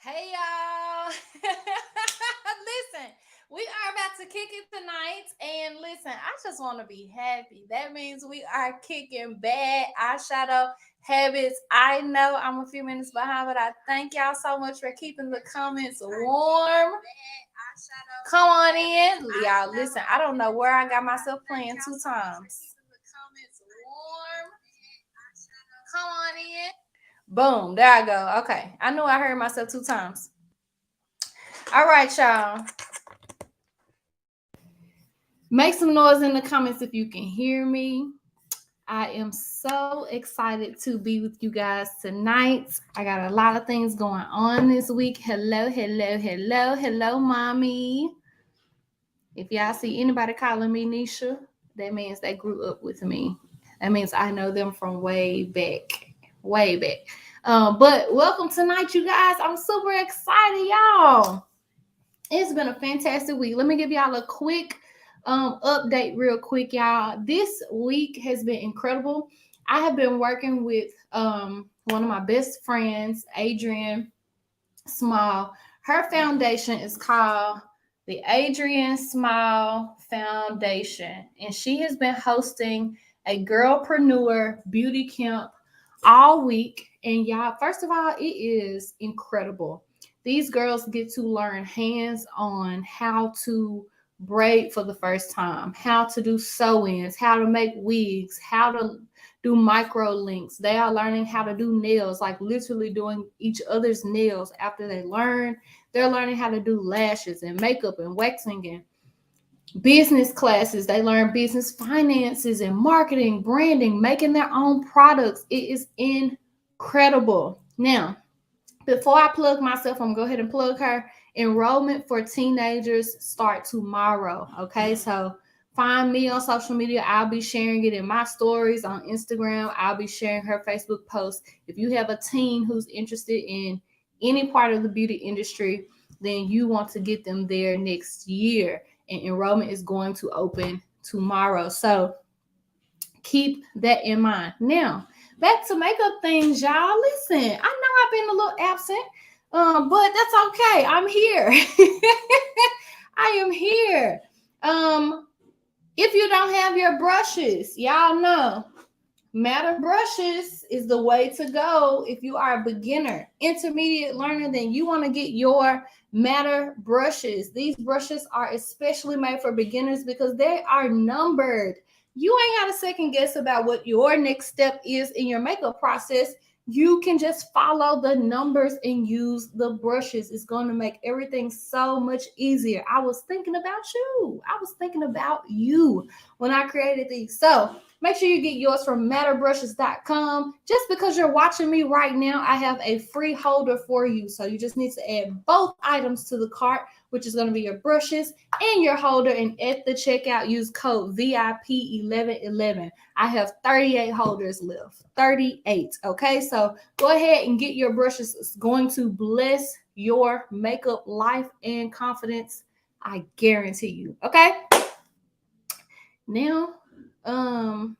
Hey y'all. Listen, we are about to kick it tonight. And listen, I just want to be happy. That means we are kicking bad eyeshadow habits. I know I'm a few minutes behind, but I thank y'all so much for keeping the comments warm. Come on in. Y'all, listen, I don't know where I got myself playing two times. Come on in. Boom, there I go. Okay, I knew I heard myself two times. All right, y'all. Make some noise in the comments if you can hear me. I am so excited to be with you guys tonight. I got a lot of things going on this week. Hello, mommy. If y'all see anybody calling me Nisha, that means they grew up with me. That means I know them from way back, way back. But welcome tonight, you guys. I'm super excited, y'all. It's been a fantastic week. Let me give y'all a quick update real quick, y'all. This week has been incredible. I have been working with one of my best friends, Adrienne Small. Her foundation is called the Adrienne Small Foundation, and she has been hosting a girlpreneur beauty camp all week. And y'all, first of all, it is incredible. These girls get to learn hands on how to braid for the first time, how to do sew ins, how to make wigs, how to do micro links. They are learning how to do nails, like literally doing each other's nails after they learn. They're learning how to do lashes and makeup and waxing and business classes. They learn business finances and marketing, branding, making their own products. It is incredible. Now, before I plug myself, I'm gonna go ahead and plug her. Enrollment for teenagers start tomorrow. Okay, so find me on social media. I'll be sharing it in my stories on Instagram. I'll be sharing her Facebook post. If you have a teen who's interested in any part of the beauty industry, then you want to get them there next year. And enrollment is going to open tomorrow. So keep that in mind. Now, back to makeup things, y'all. Listen, I know I've been a little absent, but that's okay. I'm here. I am here. If you don't have your brushes, y'all know matte brushes is the way to go. If you are a beginner, intermediate learner, then you want to get your matte brushes. These brushes are especially made for beginners because they are numbered. You ain't got to second guess about what your next step is in your makeup process. You can just follow the numbers and use the brushes. It's going to make everything so much easier. I was thinking about you. I was thinking about you when I created these. So make sure you get yours from matterbrushes.com. Just because you're watching me right now, I have a free holder for you. So you just need to add both items to the cart, which is going to be your brushes and your holder. And at the checkout, use code VIP1111. I have 38 holders left. 38. Okay, so go ahead and get your brushes. It's going to bless your makeup life and confidence. I guarantee you. Okay. Now, I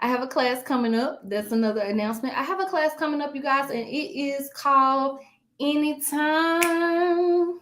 have a class coming up. That's another announcement. I have a class coming up, you guys, and it is called Anytime,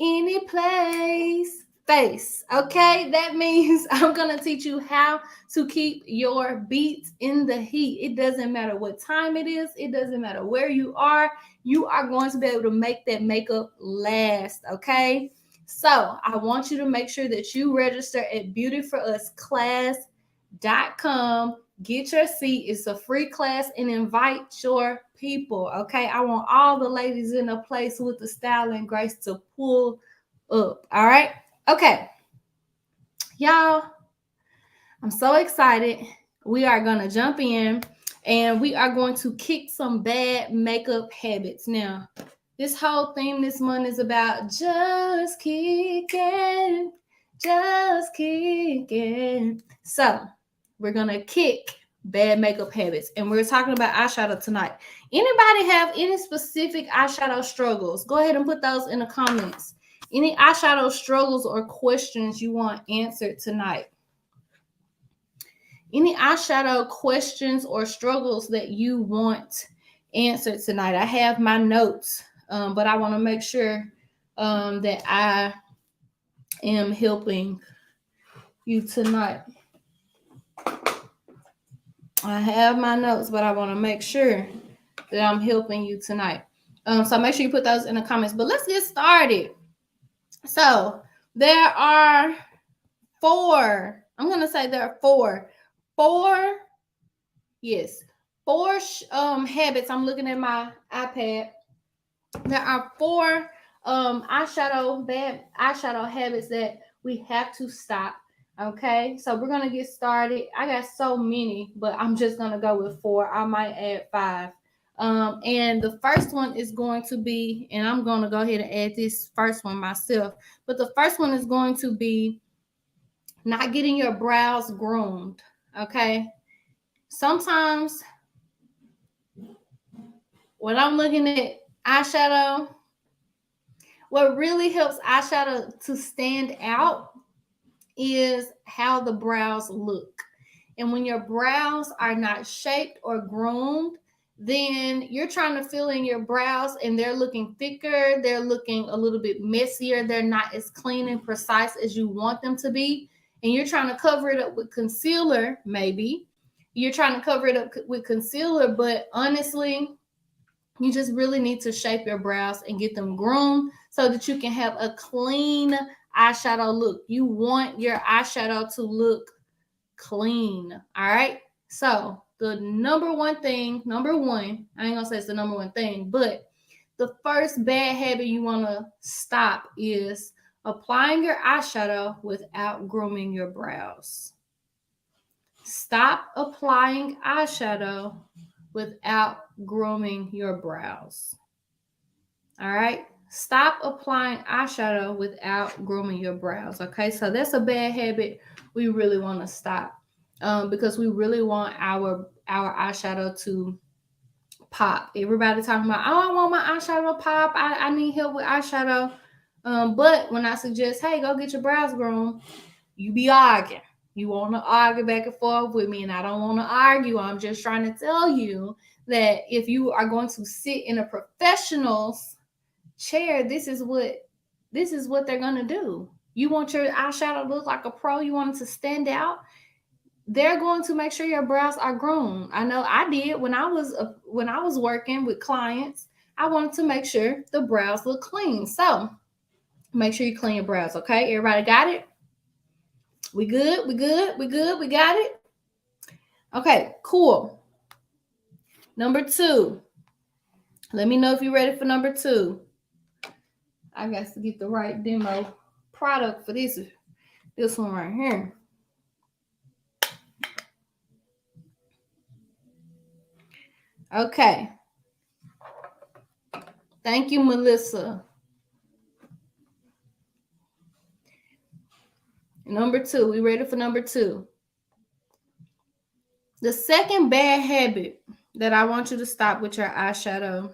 Any Place, Face. Okay, that means I'm gonna teach you how to keep your beats in the heat. It doesn't matter what time it is, it doesn't matter where you are going to be able to make that makeup last. Okay, so I want you to make sure that you register at beautyforusclass.com. Get your seat. It's a free class and invite your people. Okay, I want all the ladies in a place with the style and grace to pull up. All right, okay, y'all, I'm so excited. We are gonna jump in and we are going to kick some bad makeup habits. Now, this whole theme this month is about just kicking, just kicking. So we're gonna kick bad makeup habits, and we're talking about eyeshadow tonight. Anybody have any specific eyeshadow struggles? Go ahead and put those in the comments. Any eyeshadow struggles or questions you want answered tonight? Any eyeshadow questions or struggles that you want answered tonight. I have my notes, but I want to make sure that I am helping you tonight. I have my notes, but I want to make sure that I'm helping you tonight. So make sure you put those in the comments. But let's get started. So there are four. I'm gonna say there are four. Yes, four habits. I'm looking at my iPad. There are four bad eyeshadow habits that we have to stop. Okay, so we're gonna get started. I got so many, but I'm just gonna go with four. I might add five. And the first one is going to be, and I'm gonna go ahead and add this first one myself. But the first one is going to be not getting your brows groomed. Okay, sometimes when I'm looking at eyeshadow, what really helps eyeshadow to stand out is how the brows look. And when your brows are not shaped or groomed, then you're trying to fill in your brows and they're looking thicker, they're looking a little bit messier, they're not as clean and precise as you want them to be. And you're trying to cover it up with concealer, maybe. You're trying to cover it up with concealer, but honestly, you just really need to shape your brows and get them groomed so that you can have a clean eyeshadow look. You want your eyeshadow to look clean. All right. So the number one, I ain't gonna say it's the number one thing, but the first bad habit you want to stop is applying your eyeshadow without grooming your brows. Stop applying eyeshadow without grooming your brows. All right. Stop applying eyeshadow without grooming your brows. Okay. So that's a bad habit we really want to stop, because we really want our eyeshadow to pop. Everybody talking about, oh, I want my eyeshadow to pop. I need help with eyeshadow. But when I suggest, hey, go get your brows groomed, you be arguing. You want to argue back and forth with me, and I don't want to argue. I'm just trying to tell you that if you are going to sit in a professional's chair, this is what they're going to do. You want your eyeshadow to look like a pro, you want it to stand out, they're going to make sure your brows are groomed. I know I did when I was working with clients. I wanted to make sure the brows look clean. So make sure you clean your brows. Okay, everybody got it? We good? We got it? Okay, cool. Number 2. Let me know if you're ready for number 2. I got to get the right demo product for this one right here. Okay. Thank you, Melissa. Number 2. We ready for number 2? The second bad habit that I want you to stop with your eyeshadow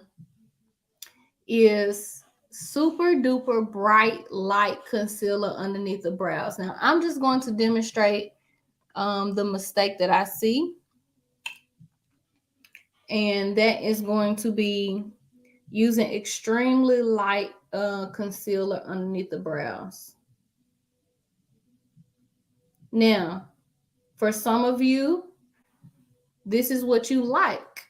is super duper bright light concealer underneath the brows. Now, I'm just going to demonstrate the mistake that I see. And that is going to be using extremely light concealer underneath the brows. Now, for some of you, this is what you like.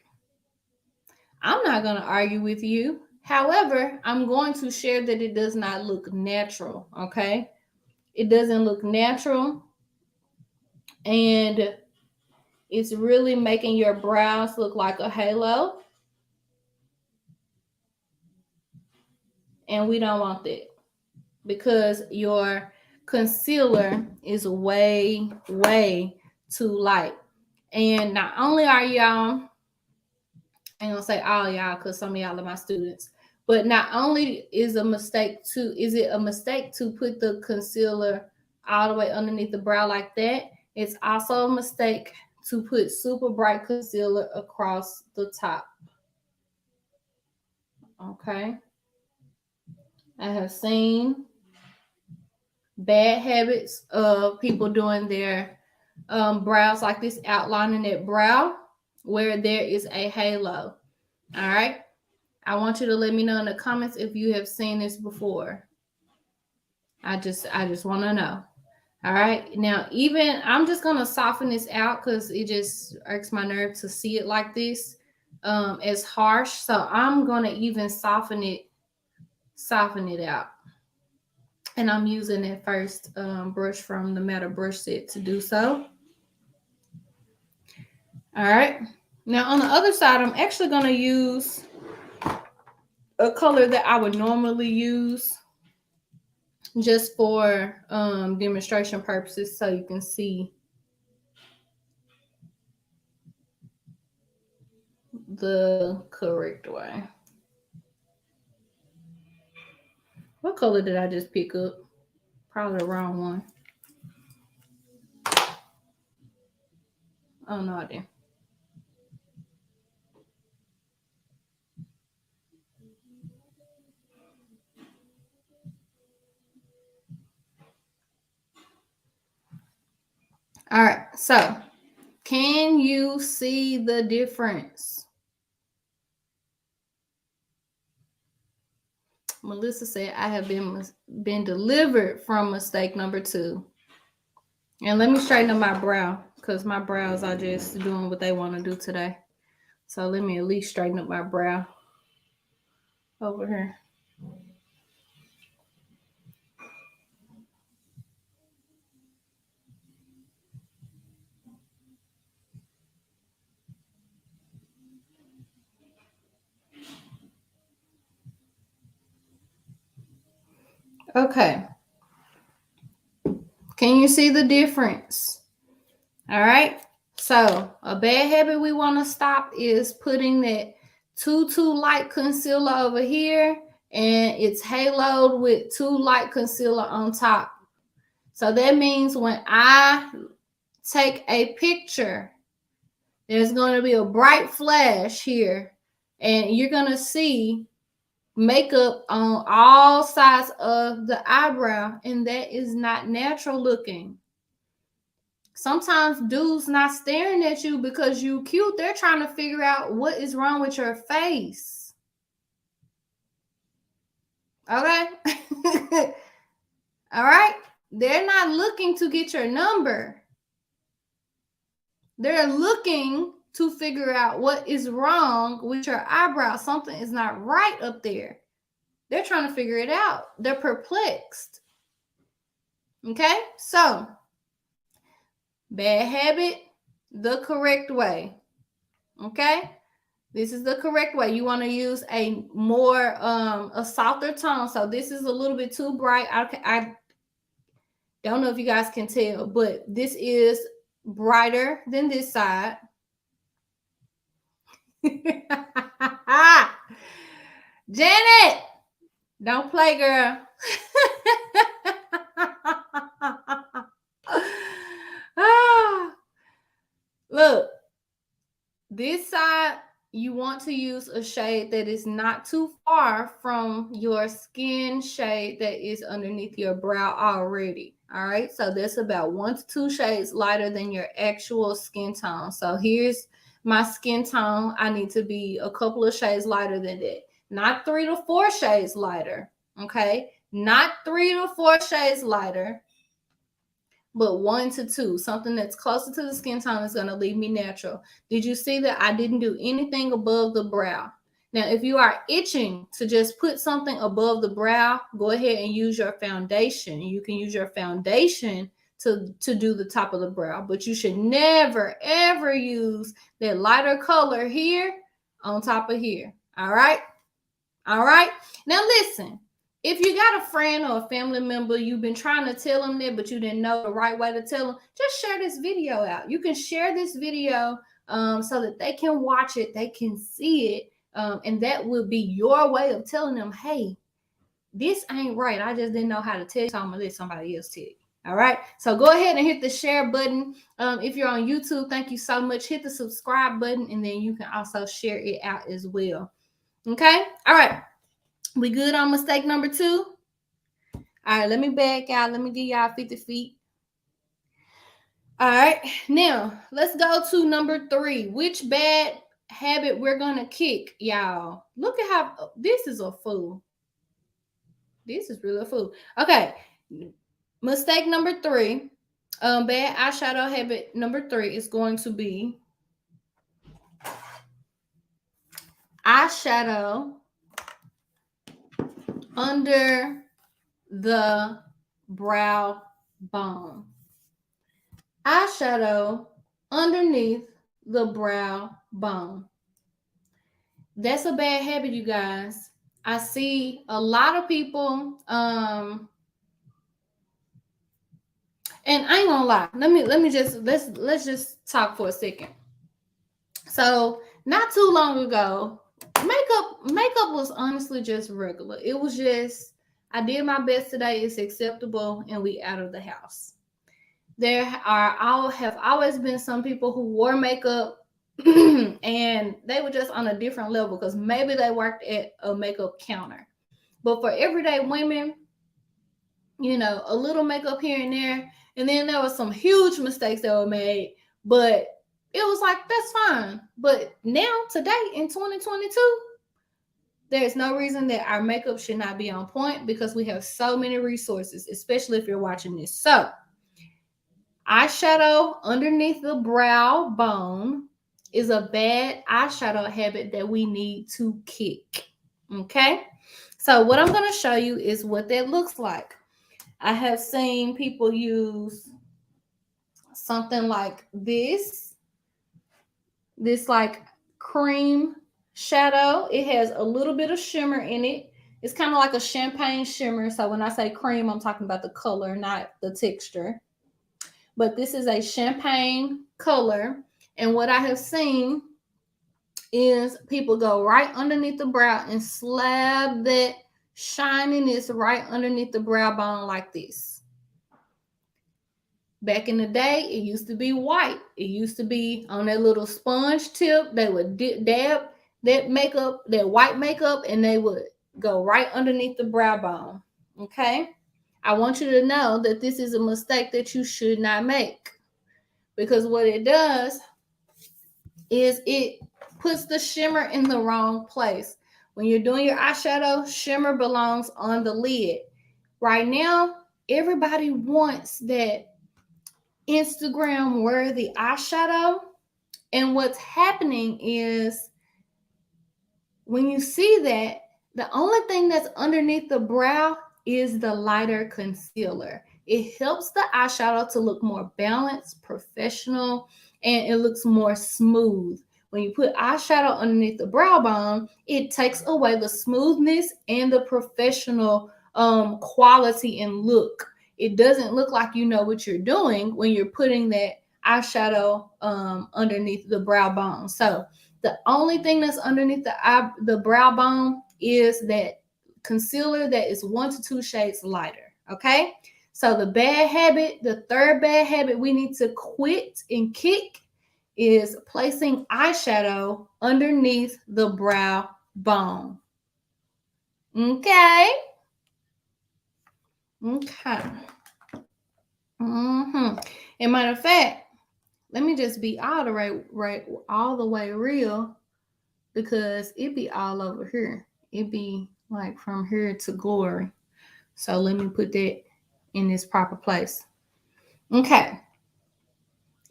I'm not going to argue with you. However, I'm going to share that it does not look natural, okay? It doesn't look natural, and it's really making your brows look like a halo. And we don't want that because your concealer is way, way too light. And not only are y'all, I ain't gonna say all y'all because some of y'all are my students, but not only is it a mistake to put the concealer all the way underneath the brow like that, it's also a mistake to put super bright concealer across the top. Okay. I have seen bad habits of people doing their brows like this, outlining that brow where there is a halo. All right. I want you to let me know in the comments if you have seen this before. I just want to know. All right. Now, even I'm just going to soften this out because it just irks my nerve to see it like this. It's harsh. So I'm going to even soften it out. And I'm using that first brush from the Matte brush set to do so. All right. Now on the other side, I'm actually going to use a color that I would normally use just for demonstration purposes so you can see the correct way. What color did I just pick up? Probably the wrong one. Oh, no idea. All right, so can you see the difference? Melissa said, I have been delivered from mistake number 2. And let me straighten up my brow because my brows are just doing what they want to do today. So let me at least straighten up my brow over here. Okay. Can you see the difference? All right. So a bad habit we want to stop is putting that too light concealer over here and it's haloed with too light concealer on top. So that means when I take a picture, there's going to be a bright flash here and you're going to see makeup on all sides of the eyebrow, and that is not natural looking. Sometimes dudes not staring at you because you cute. They're trying to figure out what is wrong with your face. Okay? All right? They're not looking to get your number. They're looking to figure out what is wrong with your eyebrow. Something is not right up there. They're trying to figure it out. They're perplexed. Okay? So, bad habit, the correct way. Okay? This is the correct way. You want to use a more a softer tone. So this is a little bit too bright. I don't know if you guys can tell, but this is brighter than this side. Janet, don't play, girl. Look, this side, you want to use a shade that is not too far from your skin shade that is underneath your brow already. All right, so that's about 1 to 2 shades lighter than your actual skin tone. So here's my skin tone. I need to be a couple of shades lighter than that, not 3 to 4 shades lighter. Okay, not 3 to 4 shades lighter, but 1 to 2, something that's closer to the skin tone is going to leave me natural. Did you see that I didn't do anything above the brow? Now, if you are itching to just put something above the brow, go ahead and use your foundation. You can use your foundation to do the top of the brow, but you should never, ever use that lighter color here on top of here. All right? All right? Now, listen. If you got a friend or a family member, you've been trying to tell them that, but you didn't know the right way to tell them, just share this video out. You can share this video so that they can watch it, they can see it, and that will be your way of telling them, hey, this ain't right. I just didn't know how to tell you, so I'm going to let somebody else tell you. All right. So go ahead and hit the share button. If you're on YouTube, thank you so much. Hit the subscribe button, and then you can also share it out as well. Okay. All right. We good on mistake number 2? All right, let me back out. Let me give y'all 50 feet. All right, now let's go to number 3. Which bad habit we're gonna kick, y'all. Look at how this is a fool. This is really a fool. Okay. Mistake number 3. Bad eyeshadow habit number 3 is going to be eyeshadow under the brow bone. Eyeshadow underneath the brow bone. That's a bad habit, you guys. I see a lot of people, and I ain't gonna lie. Let's just talk for a second. So not too long ago, makeup was honestly just regular. It was just, I did my best today. It's acceptable, and we out of the house. Have always been some people who wore makeup and they were just on a different level because maybe they worked at a makeup counter. But for everyday women, a little makeup here and there. And then there was some huge mistakes that were made, but it was like, that's fine. But now, today in 2022, there's no reason that our makeup should not be on point because we have so many resources, especially if you're watching this. So, eyeshadow underneath the brow bone is a bad eyeshadow habit that we need to kick. Okay? So, what I'm going to show you is what that looks like. I have seen people use something like this like cream shadow. It has a little bit of shimmer in it. It's kind of like a champagne shimmer. So when I say cream, I'm talking about the color, not the texture. But this is a champagne color. And what I have seen is people go right underneath the brow and slab that shininess right underneath the brow bone like this. Back in the day, it used to be white. It used to be on that little sponge tip. They would dab that makeup, that white makeup, and they would go right underneath the brow bone. Okay? I want you to know that this is a mistake that you should not make. Because what it does is it puts the shimmer in the wrong place. When you're doing your eyeshadow, shimmer belongs on the lid. Right now, everybody wants that Instagram worthy eyeshadow. And what's happening is when you see that, the only thing that's underneath the brow is the lighter concealer. It helps the eyeshadow to look more balanced, professional, and it looks more smooth. When you put eyeshadow underneath the brow bone, it takes away the smoothness and the professional quality and look. It doesn't look like you know what you're doing when you're putting that eyeshadow underneath the brow bone. So the only thing that's underneath the brow bone is that concealer that is 1 to 2 shades lighter. Okay. So the third bad habit we need to quit and kick is placing eyeshadow underneath the brow bone. Okay. Okay. And matter of fact, let me just be all the way real, because it be all over here. It be like from here to glory. So let me put that in this proper place. Okay.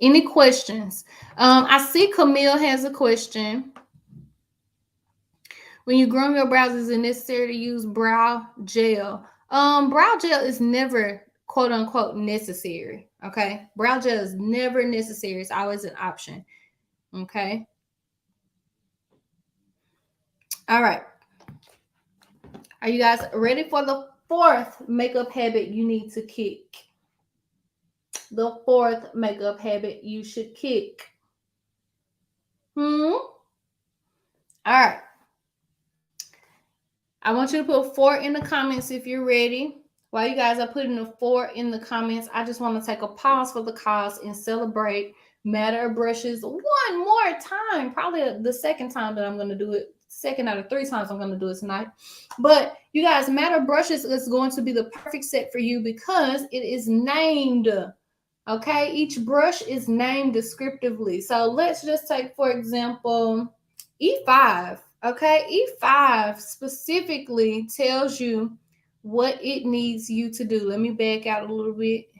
Any questions? I see Camille has a question. When you groom your brows, is it necessary to use brow gel? Brow gel is never quote unquote necessary. Okay. Brow gel is never necessary. It's always an option. Okay. All right. Are you guys ready for the fourth makeup habit you need to kick? The fourth makeup habit you should kick. All right. I want you to put 4 in the comments if you're ready. While you guys are putting the 4 in the comments, I just want to take a pause for the cause and celebrate Matter Brushes one more time. Probably the second time that I'm going to do it. Second out of 3 times I'm going to do it tonight. But you guys, Matter Brushes is going to be the perfect set for you because it is named. Okay, each brush is named descriptively. So let's just take, for example, E5, okay? E5 specifically tells you what it needs you to do. Let me back out a little bit.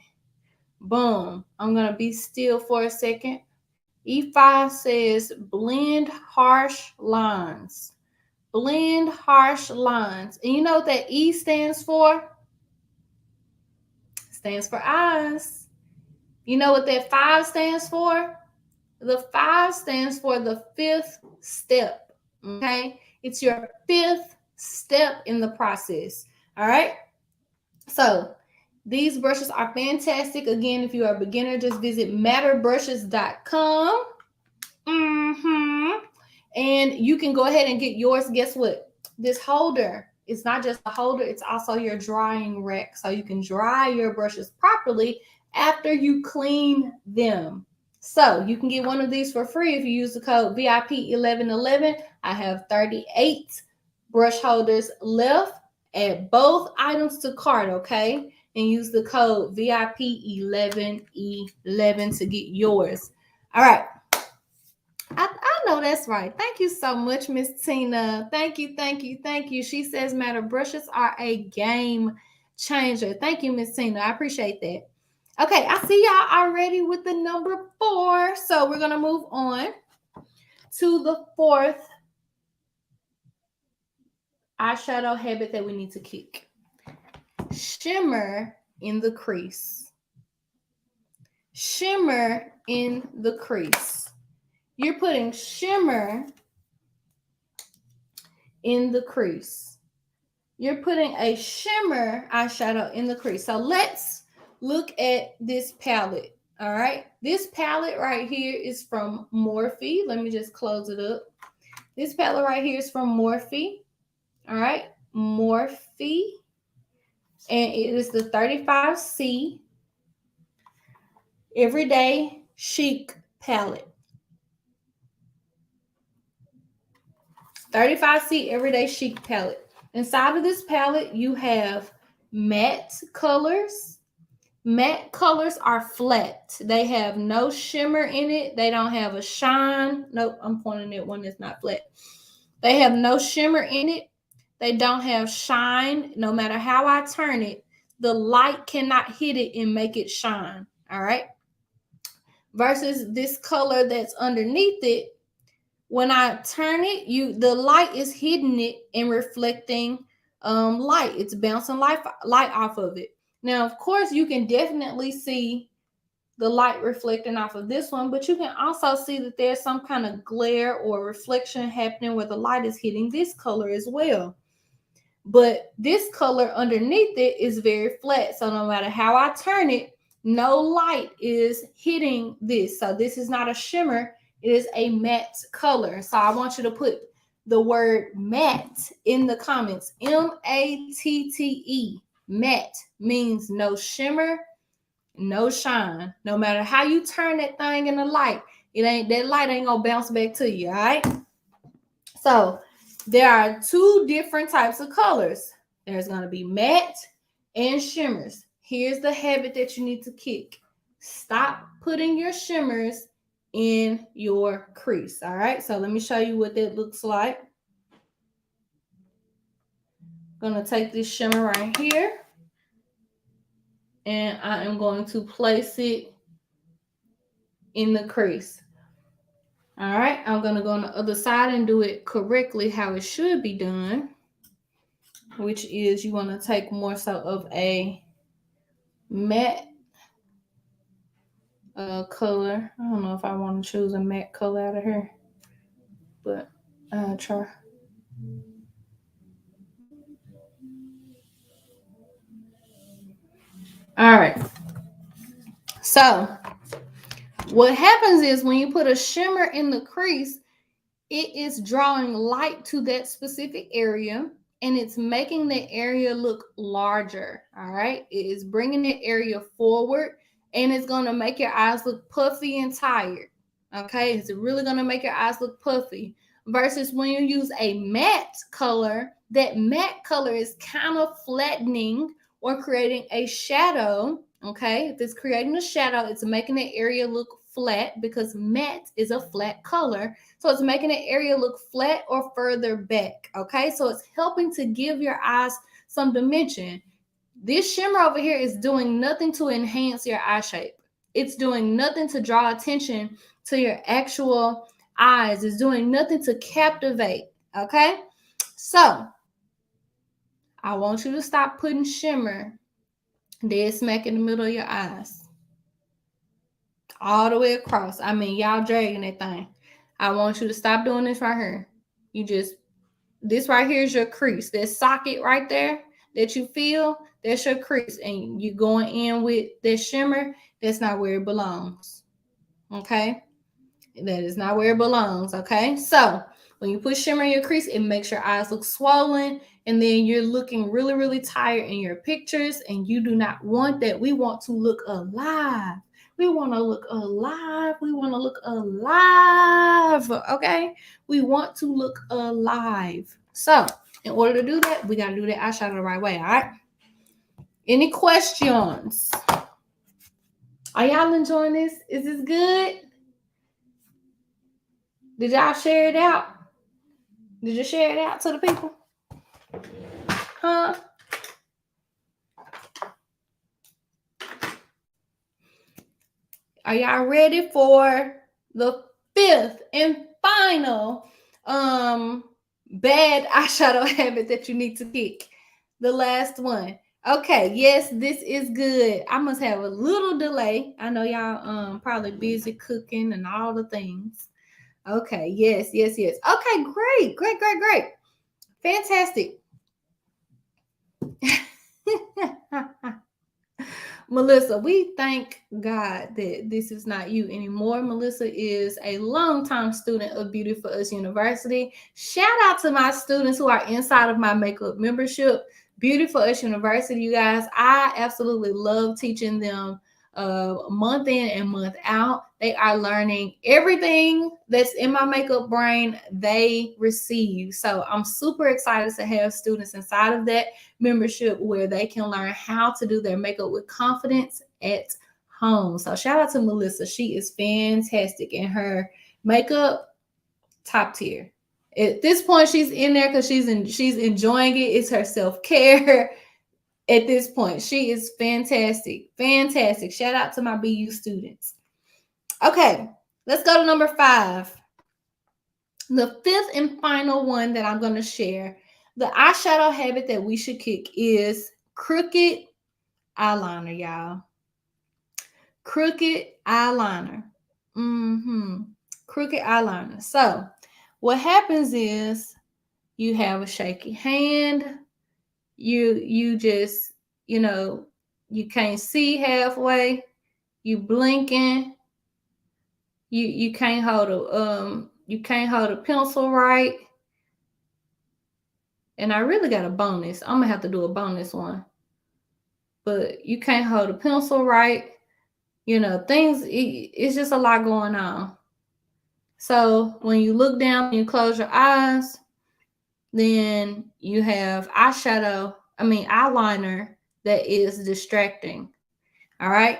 Boom. I'm going to be still for a second. E5 says blend harsh lines. Blend harsh lines. And you know what that E stands for? Stands for eyes. You know what that 5 stands for? The 5 stands for the 5th step. Okay? It's your 5th step in the process. All right? So, these brushes are fantastic. Again, if you are a beginner, just visit matterbrushes.com. And you can go ahead and get yours. Guess what? This holder, it's not just a holder, it's also your drying rack. So you can dry your brushes properly after you clean them. So you can get one of these for free if you use the code VIP1111. I have 38 brush holders left. Add both items to cart, okay? And use the code VIP1111 to get yours. All right. I know that's right. Thank you so much, Miss Tina. Thank you, thank you, thank you. She says matter brushes are a game changer. Thank you, Miss Tina. I appreciate that. Okay, I see y'all already with the number 4. So we're going to move on to the 4th eyeshadow habit that we need to kick. Shimmer in the crease. Shimmer in the crease. You're putting shimmer in the crease. You're putting a shimmer eyeshadow in the crease. So let's look at this palette. All right. This palette right here is from Morphe. Let me just close it up. This palette right here is from Morphe. All right. Morphe. And it is the 35C Everyday Chic palette. 35C Everyday Chic palette. Inside of this palette, you have matte colors. Matte colors are flat. They have no shimmer in it. They don't have a shine. Nope, I'm pointing at one that's not flat. They have no shimmer in it. They don't have shine. No matter how I turn it, the light cannot hit it and make it shine. All right. Versus this color that's underneath it, when I turn it, the light is hitting it and reflecting light. It's bouncing light off of it. Now, of course, you can definitely see the light reflecting off of this one, but you can also see that there's some kind of glare or reflection happening where the light is hitting this color as well. But this color underneath it is very flat. So no matter how I turn it, no light is hitting this. So this is not a shimmer. It is a matte color. So I want you to put the word matte in the comments. M-A-T-T-E. Matte means no shimmer, no shine. No matter how you turn that thing in the light, that light ain't gonna bounce back to you. All right. So there are 2 different types of colors. There's going to be matte and shimmers. Here's the habit that you need to kick. Stop putting your shimmers in your crease. All right. So let me show you what that looks like. I'm going to take this shimmer right here, and I am going to place it in the crease. All right. I'm going to go on the other side and do it correctly how it should be done, which is you want to take more so of a matte color. I don't know if I want to choose a matte color out of here, but I'll try. All right. So what happens is when you put a shimmer in the crease, it is drawing light to that specific area, and it's making the area look larger. All right. It is bringing the area forward, and it's going to make your eyes look puffy and tired. Okay. It's really going to make your eyes look puffy. Versus when you use a matte color, that matte color is kind of flattening or creating a shadow. Okay. If it's creating a shadow, it's making the area look flat because matte is a flat color. So it's making the area look flat or further back. Okay, so it's helping to give your eyes some dimension. This shimmer over here is doing nothing to enhance your eye shape. It's doing nothing to draw attention to your actual eyes. It's doing nothing to captivate. Okay, so I want you to stop putting shimmer dead smack in the middle of your eyes. All the way across. I mean, y'all dragging that thing. I want you to stop doing this right here. This right here is your crease. That socket right there that you feel, that's your crease. And you going in with that shimmer, that's not where it belongs. Okay? That is not where it belongs. Okay? So, when you put shimmer in your crease, it makes your eyes look swollen. And then you're looking really, really tired in your pictures. And you do not want that. We want to look alive. We want to look alive. We want to look alive. Okay? We want to look alive. So, in order to do that, we got to do that eyeshadow the right way. All right? Any questions? Are y'all enjoying this? Is this good? Did y'all share it out? Did you share it out to the people? Huh? Are y'all ready for the 5th and final bad eyeshadow habit that you need to kick? The last one. Okay, yes, this is good. I must have a little delay. I know y'all probably busy cooking and all the things. Okay, yes. Okay, great. Fantastic. Melissa, we thank God that this is not you anymore. Melissa is a longtime student of Beauty for Us University. Shout out to my students who are inside of my makeup membership, Beauty for Us University, you guys. I absolutely love teaching them month in and month out. They are learning everything that's in my makeup brain, they receive. So I'm super excited to have students inside of that membership where they can learn how to do their makeup with confidence at home. So shout out to Melissa. She is fantastic in her makeup, top tier. At this point, she's in there because she's enjoying it. It's her self-care. At this point, she is fantastic. Shout out to my BU students. Okay, let's go to number 5. The 5th and final one that I'm going to share. The eyeshadow habit that we should kick is crooked eyeliner, y'all. Crooked eyeliner. Crooked eyeliner. So, what happens is you have a shaky hand. You just, you can't see halfway. You blinking. You can't hold a pencil right. And I really got a bonus. I'm gonna have to do a bonus one. But you can't hold a pencil right. It's just a lot going on. So when you look down and you close your eyes, then you have eyeliner that is distracting. All right.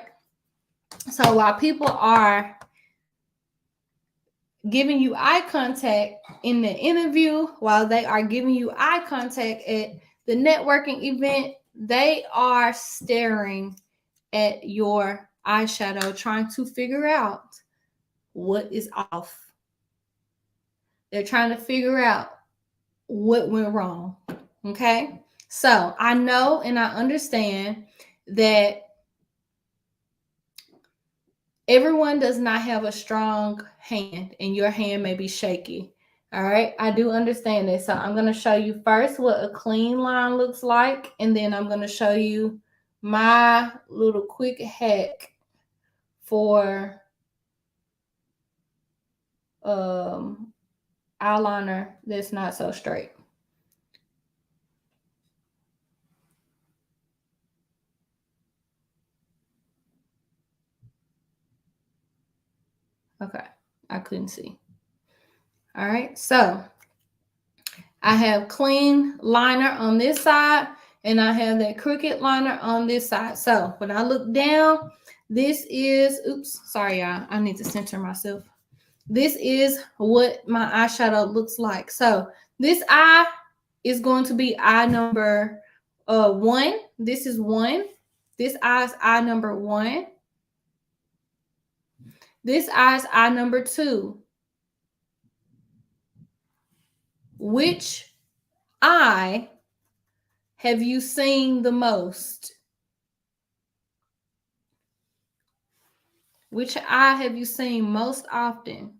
So while people are giving you eye contact in the interview, while they are giving you eye contact at the networking event, they are staring at your eyeshadow, trying to figure out what is off. They're trying to figure out what went wrong. Okay. So I know and I understand that everyone does not have a strong hand and your hand may be shaky. All right. I do understand this. So I'm going to show you first what a clean line looks like. And then I'm going to show you my little quick hack for eyeliner that's not so straight. Okay, I couldn't see. All right, so I have clean liner on this side and I have that crooked liner on this side. So when I look down, This is, oops, sorry, y'all. I need to center myself. This is what my eyeshadow looks like. So this eye is going to be eye number 1. This is 1. This eye is eye number 1. This eye is eye number 2. Which eye have you seen the most? Which eye have you seen most often?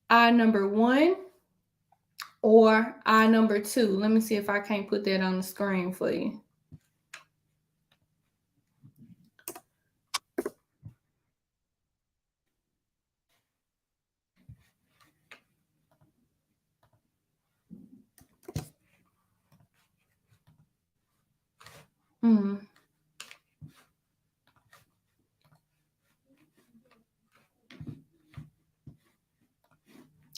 Eye number 1 or eye number 2? Let me see if I can't put that on the screen for you.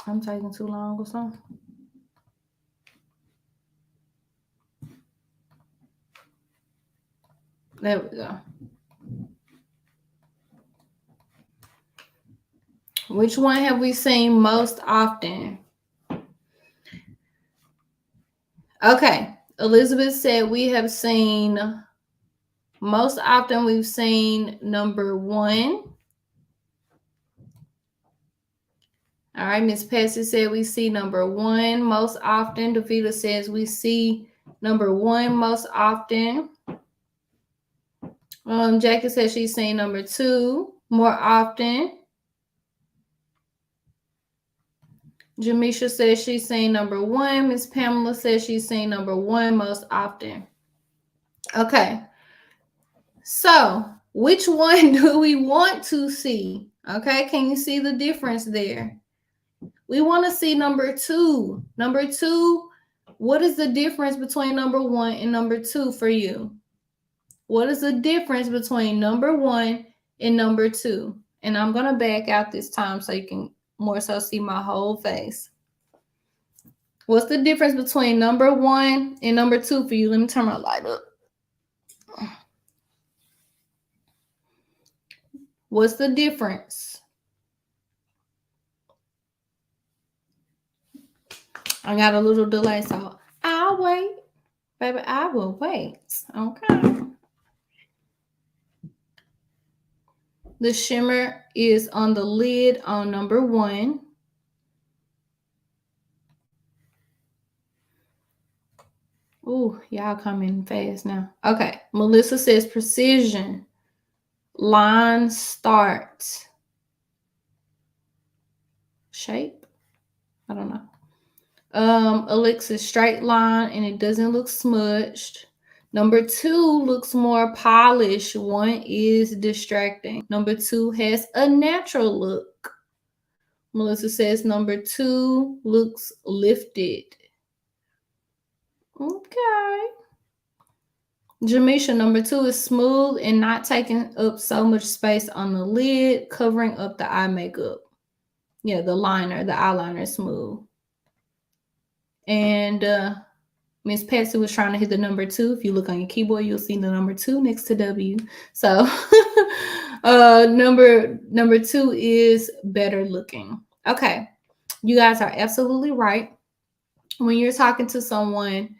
I'm taking too long or something. There we go. Which one have we seen most often? Okay. Elizabeth said we have seen most often, we've seen number 1. All right. Miss Patsy said we see number 1 most often. Davita says we see number 1 most often. Jackie says she's seen number 2 more often. Jamisha says she's seen number 1. Miss Pamela says she's seen number 1 most often. Okay. So, which one do we want to see? Okay, can you see the difference there? We want to see number 2. Number 2, what is the difference between number 1 and number 2 for you? What is the difference between number 1 and number 2? And I'm going to back out this time so you can more so see my whole face. What's the difference between number 1 and number 2 for you? Let me turn my light up. What's the difference? I got a little delay, so I'll wait. Baby, I will wait. Okay. The shimmer is on the lid on number 1. Ooh, y'all coming fast now. Okay. Melissa says precision. Line start. Shape? I don't know. Alexis straight line and it doesn't look smudged. Number 2 looks more polished. 1 is distracting. Number 2 has a natural look. Melissa says number 2 looks lifted. Okay. Jamisha, number 2 is smooth and not taking up so much space on the lid, covering up the eye makeup. Yeah, the liner, the eyeliner is smooth. And Miss Patsy was trying to hit the number 2. If you look on your keyboard, you'll see the number 2 next to W. So number 2 is better looking. Okay. You guys are absolutely right. When you're talking to someone,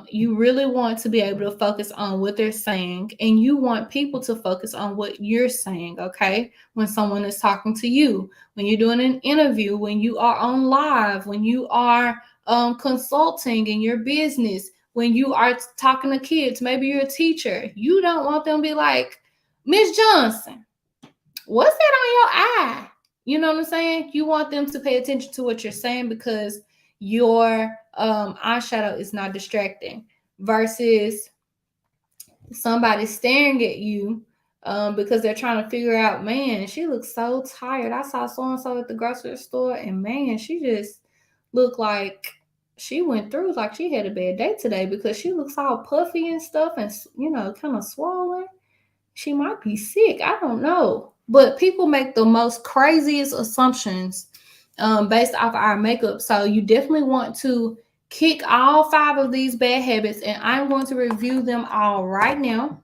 you really want to be able to focus on what they're saying, and you want people to focus on what you're saying, okay? When someone is talking to you, when you're doing an interview, when you are on live, when you are consulting in your business, when you are talking to kids, maybe you're a teacher, you don't want them to be like, Miss Johnson, what's that on your eye? You know what I'm saying? You want them to pay attention to what you're saying because your eyeshadow is not distracting versus somebody staring at you because they're trying to figure out, man, she looks so tired. I saw so-and-so at the grocery store and man, she just looked like she went through, like she had a bad day today because she looks all puffy and stuff and, you know, kind of swollen. She might be sick. I don't know. But people make the most craziest assumptions based off our makeup. So you definitely want to kick all 5 of these bad habits, and I'm going to review them all right now.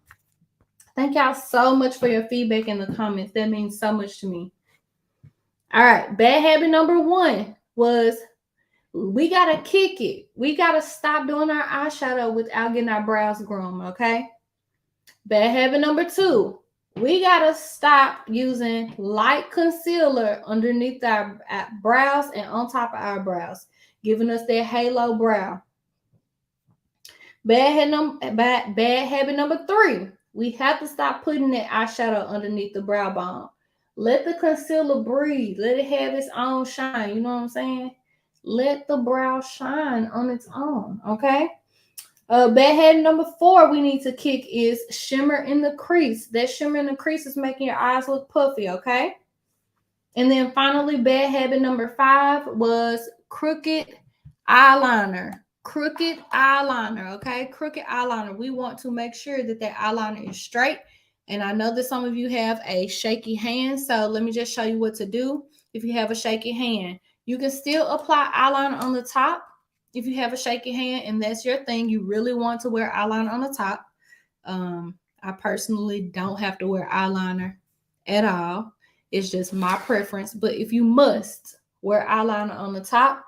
Thank y'all so much for your feedback in the comments. That means so much to me. All right, bad habit number 1 was we got to kick it. We got to stop doing our eyeshadow without getting our brows groomed, okay? Bad habit number 2, we got to stop using light concealer underneath our brows and on top of our brows, giving us that halo brow. Bad habit number 3, we have to stop putting that eyeshadow underneath the brow bone. Let the concealer breathe. Let it have its own shine. You know what I'm saying? Let the brow shine on its own, okay? Bad habit number 4 we need to kick is shimmer in the crease. That shimmer in the crease is making your eyes look puffy, okay? And then finally, bad habit number 5 was crooked eyeliner. Crooked eyeliner, okay? Crooked eyeliner. We want to make sure that that eyeliner is straight. And I know that some of you have a shaky hand, so let me just show you what to do if you have a shaky hand. You can still apply eyeliner on the top if you have a shaky hand and that's your thing. You really want to wear eyeliner on the top. I personally don't have to wear eyeliner at all. It's just my preference. But if you must wear eyeliner on the top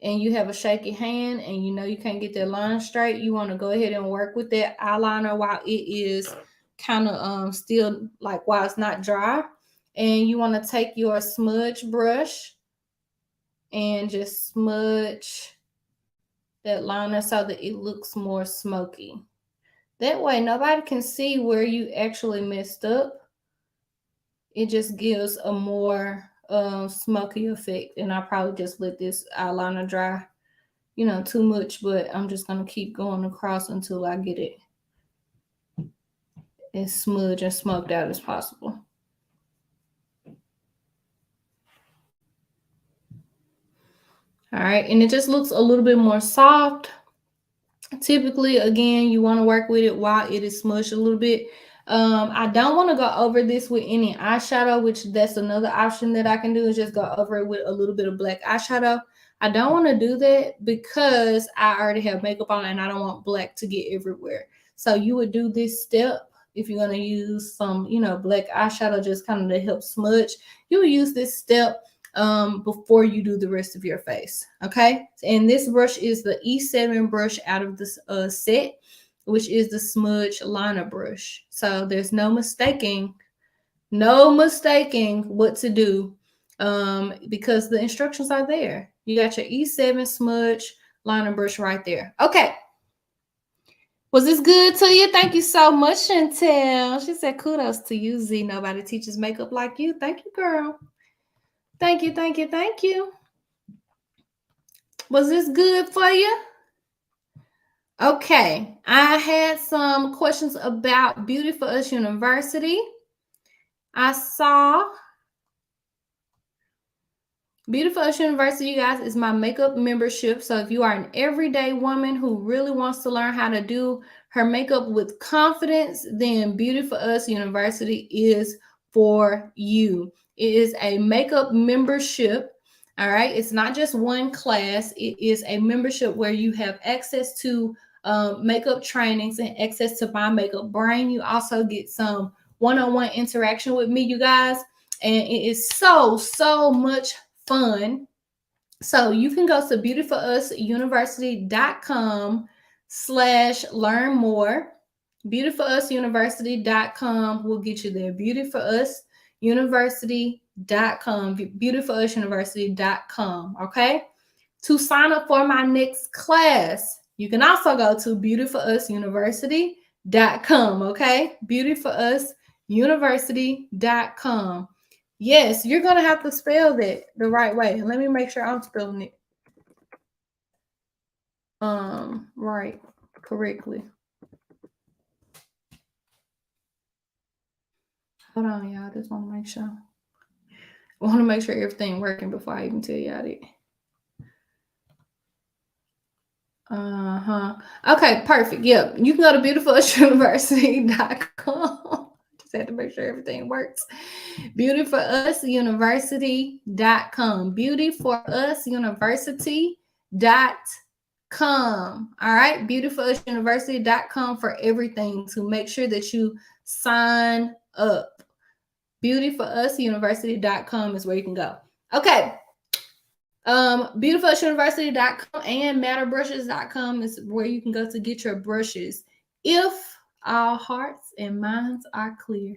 and you have a shaky hand and you know you can't get that line straight, you want to go ahead and work with that eyeliner while it is kind of still, like, while it's not dry. And you want to take your smudge brush and just smudge that liner so that it looks more smoky. That way nobody can see where you actually messed up. It just gives a more smoky effect. And I probably just let this eyeliner dry, you know, too much, but I'm just going to keep going across until I get it as smudged and smoked out as possible. All right, and it just looks a little bit more soft. Typically, again, you want to work with it while it is smushed a little bit. I don't want to go over this with any eyeshadow, which that's another option that I can do, is just go over it with a little bit of black eyeshadow. I don't want to do that because I already have makeup on and I don't want black to get everywhere. So you would do this step if you're going to use some, you know, black eyeshadow just kind of to help smudge. You would use this step before you do the rest of your face. Okay, and this brush is the E7 brush out of this set, which is the smudge liner brush. So there's no mistaking what to do, because the instructions are there. You got your E7 smudge liner brush right there. Okay, was this good to you? Thank you so much, Chantel. She said kudos to you, Z. Nobody teaches makeup like you. Thank you, girl. Thank you, thank you, thank you. Was this good for you? Okay, I had some questions about Beauty for Us University. I saw Beauty for Us University, you guys, is my makeup membership. So if you are an everyday woman who really wants to learn how to do her makeup with confidence, then Beauty for Us University is for you. It is a makeup membership. All right. It's not just one class. It is a membership where you have access to makeup trainings and access to my makeup brain. You also get some one-on-one interaction with me, you guys. And it is so much fun. So you can go to beautyforusuniversity.com/learn more. Beautyforusuniversity.com will get you there. Beautyforusuniversity.com. Beautyforusuniversity.com. Okay. To sign up for my next class, you can also go to beautyforusuniversity.com. Okay. Beautyforusuniversity.com. Yes, you're going to have to spell that the right way. Let me make sure I'm spelling it right, correctly. Hold on, y'all. I just want to make sure. I want to make sure everything working before I even tell y'all that. Okay, perfect. Yep. You can go to beautifuluniversity.com. Just had to make sure everything works. Beautyforusuniversity.com. Beautyforusuniversity.com. All right, beautyforusuniversity.com for everything to make sure that you sign up. Beautyforusuniversity.com is where you can go. Okay. Beautifuluniversity.com and matterbrushes.com is where you can go to get your brushes if all hearts and minds are clear.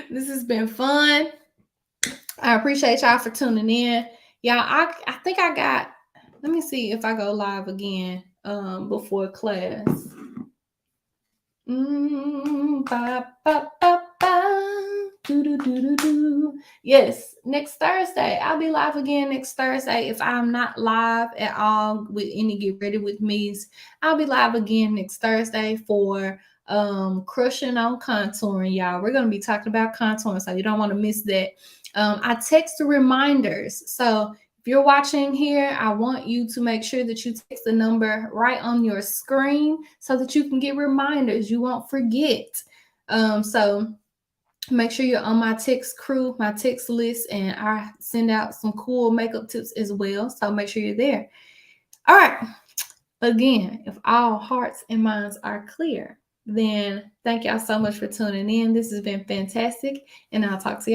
This has been fun. I appreciate y'all for tuning in. Y'all, I think I got, let me see if I go live again before class. Ba, ba, ba, ba. Do, do, do, do, do. Yes, next Thursday. I'll be live again next Thursday. If I'm not live at all with any Get Ready With Me's, I'll be live again next Thursday for crushing on contouring, y'all. We're going to be talking about contouring, so you don't want to miss that. I text the reminders. So if you're watching here, I want you to make sure that you text the number right on your screen so that you can get reminders. You won't forget. So make sure you're on my text crew, my text list, and I send out some cool makeup tips as well. So make sure you're there. All right. Again, if all hearts and minds are clear, then thank y'all so much for tuning in. This has been fantastic, and I'll talk to y'all